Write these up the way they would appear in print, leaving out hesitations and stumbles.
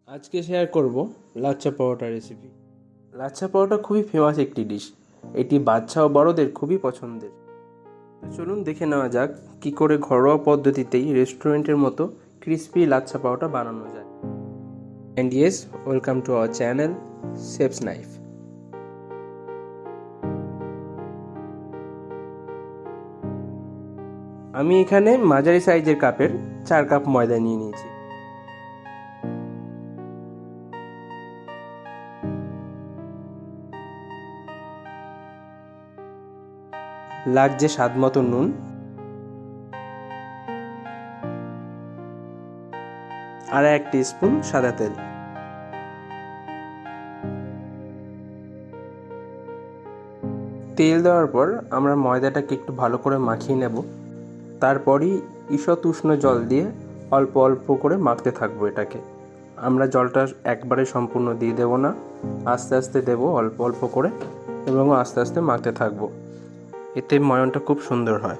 আজকে শেয়ার করব লাচ্ছা পরোটা রেসিপি। লাচ্ছা পরোটা খুবই ফেমাস একটি ডিশ। এটি বাচ্চা ও বড়দের খুবই পছন্দের। তো চলুন দেখে নেওয়া যাক কি করে ঘরোয়া পদ্ধতিতেই রেস্টুরেন্টের মতো ক্রিস্পি লাচ্ছা পরোটা বানানো যায়। And yes, welcome to our channel chef স্নাইফ। আমি এখানে মাঝারি সাইজের কাপের 4 কাপ ময়দা নিয়ে নিয়েছি। লাগছে স্বাদ মতো নুন, আর 1 টিস্পুন সাদা তেল। তেল দেওয়ার পর আমরা ময়দাটাকে একটু ভালো করে মাখিয়ে নেব। তারপরই ঈষৎ উষ্ণ জল দিয়ে অল্প অল্প করে মাখতে থাকবো এটাকে। আমরা জলটা একবারে সম্পূর্ণ দিয়ে দেব না, আস্তে আস্তে দেব অল্প অল্প করে, এবং আস্তে আস্তে মাখতে থাকবো। এতে ময়নটা খুব সুন্দর হয়।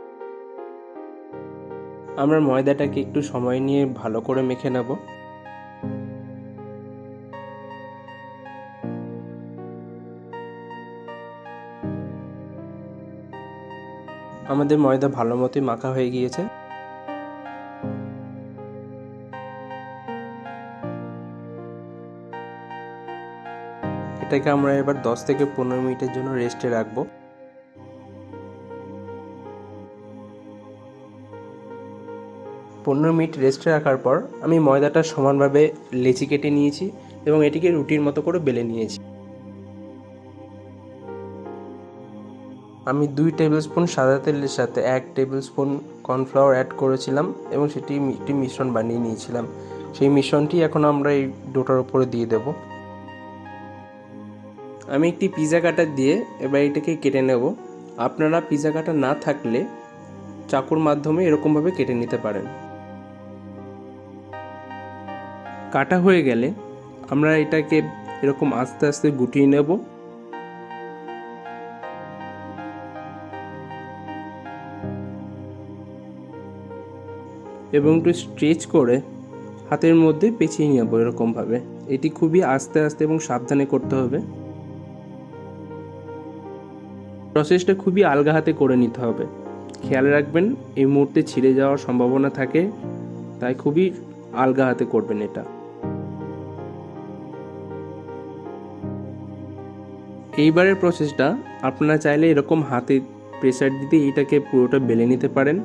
আমরা ময়দাটাকে একটু সময় নিয়ে ভালো করে মেখে নেব। আমাদের ময়দা ভালো মতোই মাখা হয়ে গিয়েছে। এটাকে আমরা এবার 10 থেকে 15 মিনিটের জন্য রেস্টে রাখবো। 15 মিনিট রেস্টে রাখার পর আমি ময়দাটা সমানভাবে লেচি কেটে নিয়েছি এবং এটিকে রুটির মতো করে বেলে নিয়েছি। আমি 2 টেবিল স্পুন সাদা তেলের সাথে 1 টেবিল স্পুন কর্নফ্লাওয়ার অ্যাড করেছিলাম এবং সেটি একটি মিশ্রণ বানিয়ে নিয়েছিলাম। সেই মিশ্রণটি এখন আমরা এই ডোটার উপরে দিয়ে দেব। আমি একটি পিৎজা কাটার দিয়ে এবার এটাকে কেটে নেব। আপনারা পিৎজা কাটার না থাকলে চাকুর মাধ্যমে এরকমভাবে কেটে নিতে পারেন। কাটা হয়ে গেলে আমরা এটাকে এরকম আস্তে আস্তে গুটিয়ে নেব। এবং একটু স্ট্রেচ করে হাতের মধ্যে পেঁচিয়ে নেব এরকমভাবে। এটি খুবই আস্তে আস্তে এবং সাবধানে করতে হবে। প্রসেসটা খুবই আলগা হাতে করে নিতে হবে। খেয়াল রাখবেন এই মুহূর্তে ছিঁড়ে যাওয়ার সম্ভাবনা থাকে, তাই খুবই আলগা হাতে করবেন এটা। এইবারের প্রসেসটা আপনারা চাইলে এরকম হাতে প্রেসার দিতে এটাকে পুরোটা বেলে নিতে পারেন।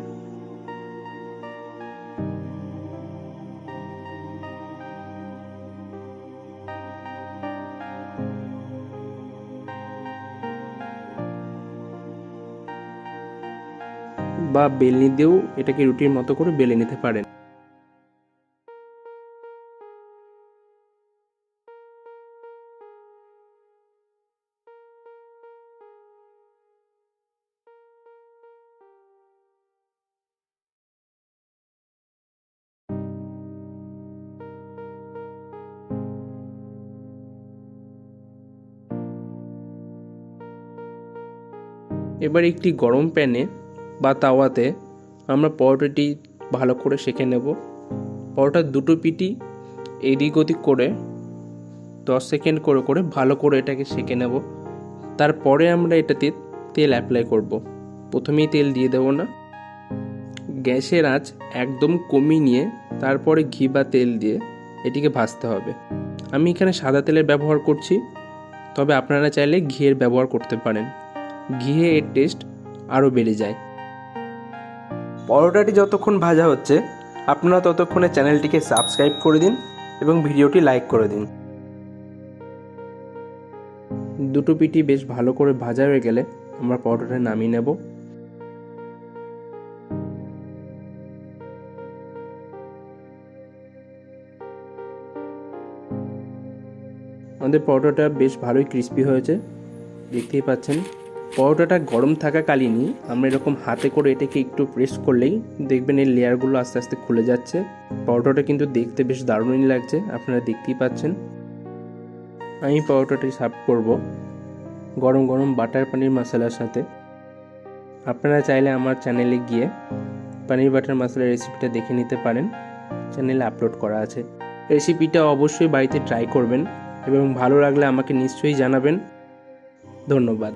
বা বেলনি দিয়েও এটাকে রুটির মতো করে বেলে নিতে পারেন। এবার একটি গরম প্যানে বা তাওয়াতে আমরা পরোটাটি ভালো করে সেঁকে নেব। পরোটার দুটো পিঠই এদিক ওদিক করে 10 সেকেন্ড করে করে ভালো করে এটাকে সেঁকে নেব। তারপরে আমরা এটাতে তেল অ্যাপ্লাই করব। প্রথমেই তেল দিয়ে দেব না, গ্যাসের আঁচ একদম কমিয়ে নিয়ে তারপরে ঘি বা তেল দিয়ে এটিকে ভাজতে হবে। আমি এখানে সাদা তেলের ব্যবহার করছি, তবে আপনারা চাইলে ঘিয়ের ব্যবহার করতে পারেন। ঘিয়ে এর টেস্ট আরও বেড়ে যায়। পরোটাটি যতক্ষণ ভাজা হচ্ছে আপনারা ততক্ষণে চ্যানেলটিকে সাবস্ক্রাইব করে দিন এবং ভিডিওটি লাইক করে দিন। দুটো পিঠই বেশ ভালো করে ভাজা হয়ে গেলে আমরা পরোটাটা নামিয়ে নেব। আমাদের পরোটাটা বেশ ভালোই ক্রিস্পি হয়েছে, দেখতেই পাচ্ছেন। পরোটাটা গরম থাকাকালীনই আমরা এরকম হাতে করে এটাকে একটু প্রেস করলেই দেখবেন এর লেয়ারগুলো আস্তে আস্তে খুলে যাচ্ছে। পরোটাটা কিন্তু দেখতে বেশ দারুণই লাগছে, আপনারা দেখতেই পাচ্ছেন। আমি পরোটাটি সার্ভ করব গরম গরম বাটার পনির মশলার সাথে। আপনারা চাইলে আমার চ্যানেলে গিয়ে পনির বাটার মশলা রেসিপিটা দেখে নিতে পারেন, চ্যানেলে আপলোড করা আছে। রেসিপিটা অবশ্যই বাড়িতে ট্রাই করবেন এবং ভালো লাগলে আমাকে নিশ্চয়ই জানাবেন। ধন্যবাদ।